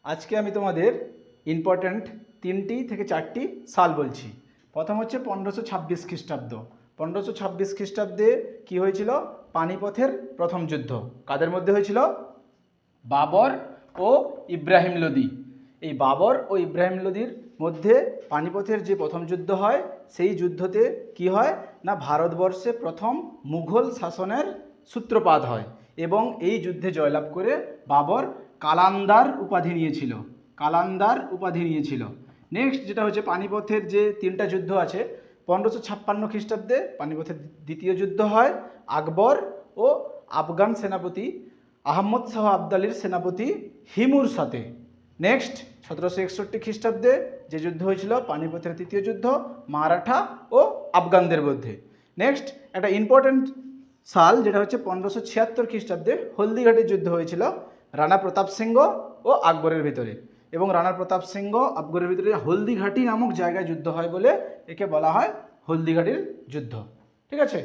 আজকে আমি তোমাদের ইম্পর্ট্যান্ট 3টি থেকে 4টি সাল বলছি। প্রথম হচ্ছে 1526 খ্রিস্টাব্দ। 1526 খ্রিস্টাব্দে কী হয়েছিল? পানিপথের প্রথম যুদ্ধ। কাদের মধ্যে হয়েছিল? বাবর ও ইব্রাহিম লোদি। এই বাবর ও ইব্রাহিম লোদির মধ্যে পানিপথের যে প্রথম যুদ্ধ হয়, সেই যুদ্ধতে কি হয় না, ভারতবর্ষে প্রথম মুঘল শাসনের সূত্রপাত হয় এবং এই যুদ্ধে জয়লাভ করে বাবর কালান্দার উপাধি নিয়েছিল। কালান্দার উপাধি নিয়েছিল। নেক্সট যেটা হচ্ছে পানিপথের যে 3টা যুদ্ধ আছে, 1556 খ্রিস্টাব্দে পানিপথের দ্বিতীয় যুদ্ধ হয় আকবর ও আফগান সেনাপতি আহমদ শাহ আবদালির সেনাপতি হিমুর সাথে। নেক্সট 1761 খ্রিস্টাব্দে যে যুদ্ধ হয়েছিল পানিপথের তৃতীয় যুদ্ধ, মারাঠা ও আফগানদের মধ্যে। নেক্সট একটা ইম্পর্টেন্ট সাল যেটা হচ্ছে 1576 খ্রিস্টাব্দে হলদিঘাটের যুদ্ধ হয়েছিল রানা প্রতাপ সিংহ ও আকবরের ভিতরে, এবং রানা প্রতাপ সিংহ আকবরের ভিতরে হলদিঘাটি নামক জায়গায় যুদ্ধ হয় বলে একে বলা হয় হলদিঘাটির যুদ্ধ। ঠিক আছে।